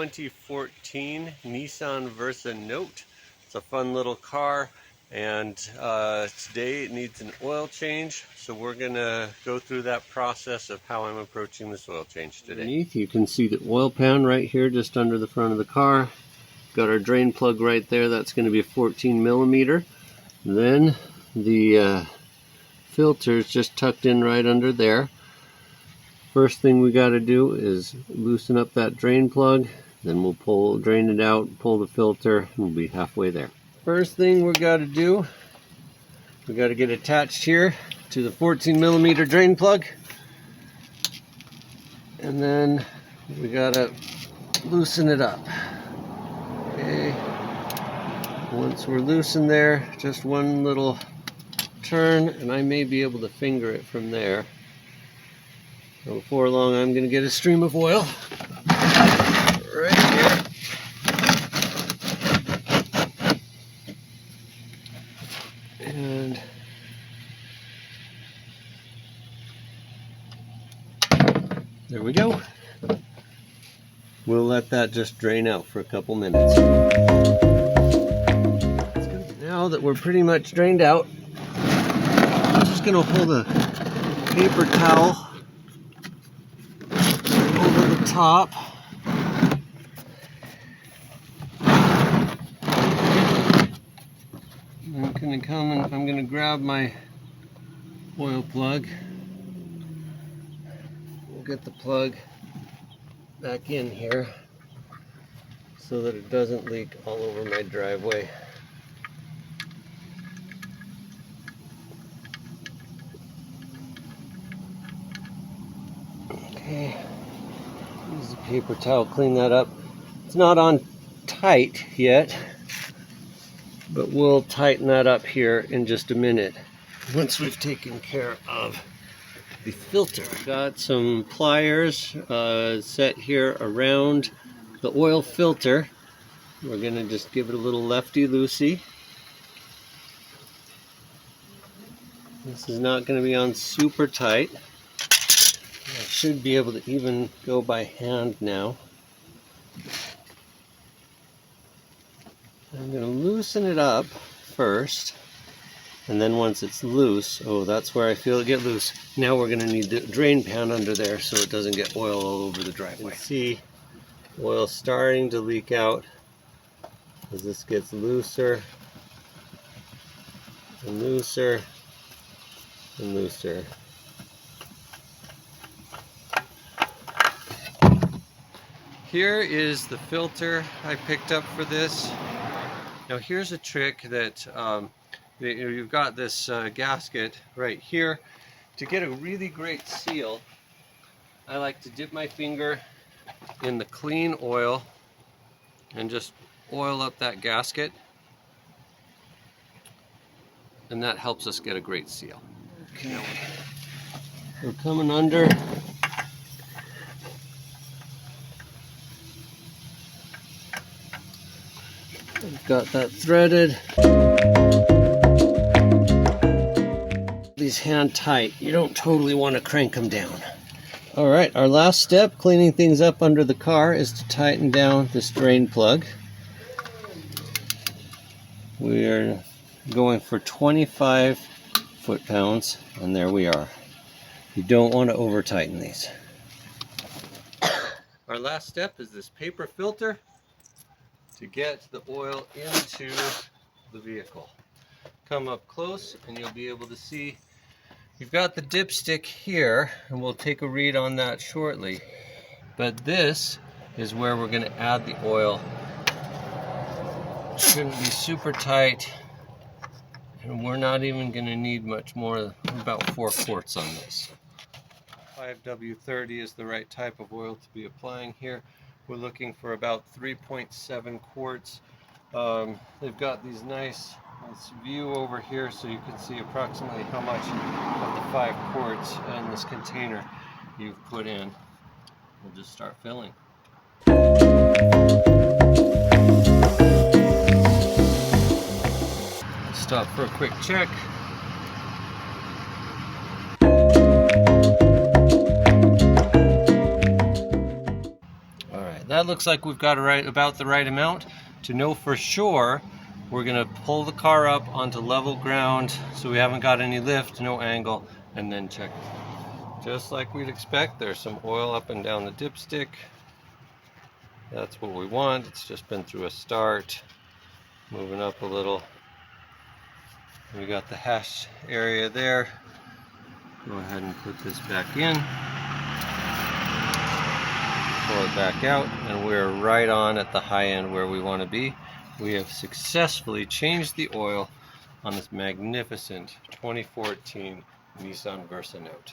2014 Nissan Versa Note. It's a fun little car, and today it needs an oil change, so we're gonna go through that process of how I'm approaching this oil change today. Underneath you can see the oil pan right here just under the front of the car. Got our drain plug right there. That's going to be a 14 millimeter. Then the filter is just tucked in right under there. First thing we got to do is loosen up that drain plug, then we'll drain it out, pull the filter, and we'll be halfway there. First thing we got to do, we got to get attached here to the 14 millimeter drain plug, and then we got to loosen it up. Okay. Once we're loosened there, just one little turn, and I may be able to finger it from there. So before long, I'm going to get a stream of oil right here. And there we go. We'll let that just drain out for a couple minutes. Now that we're pretty much drained out, I'm just going to hold a paper towel over the top. I'm going to come and I'm going to grab my oil plug. We'll get the plug back in here so that it doesn't leak all over my driveway. Okay, use the paper towel, clean that up. It's not on tight yet, but we'll tighten that up here in just a minute once we've taken care of the filter. Got some pliers set here around the oil filter. We're going to just give it a little lefty-loosey. This is not going to be on super tight. I should be able to even go by hand now. I'm going to loosen it up first, and then once it's loose, oh, that's where I feel it get loose. Now we're going to need the drain pan under there so it doesn't get oil all over the driveway. You can see oil starting to leak out as this gets looser and looser and looser. Here is the filter I picked up for this. Now here's a trick that you've got this gasket right here. To get a really great seal, I like to dip my finger in the clean oil and just oil up that gasket, and that helps us get a great seal. Okay. We're coming under. We've got that threaded. These hand tight. You don't totally want to crank them down. Alright, our last step, cleaning things up under the car, is to tighten down this drain plug. We're going for 25 foot-pounds, and there we are. You don't want to over tighten these. Our last step is this paper filter to get the oil into the vehicle. Come up close and you'll be able to see you've got the dipstick here, and we'll take a read on that shortly. But this is where we're going to add the oil. It shouldn't be super tight, and we're not even going to need much more, about 4 quarts on this. 5W30 is the right type of oil to be applying here. We're looking for about 3.7 quarts. They've got these nice view over here so you can see approximately how much of the 5 quarts in this container you've put in. We'll just start filling. Stop for a quick check. that looks like we've got about the right amount. To know for sure, we're going to pull the car up onto level ground so we haven't got any lift, no angle, and then check it. Just like we'd expect, there's some oil up and down the dipstick. That's what we want. It's just been through a start, moving up a little. We got the hash area there. Go ahead and put this back in. Pull it back out, and we're right on at the high end where we want to be. We have successfully changed the oil on this magnificent 2014 Nissan Versa Note.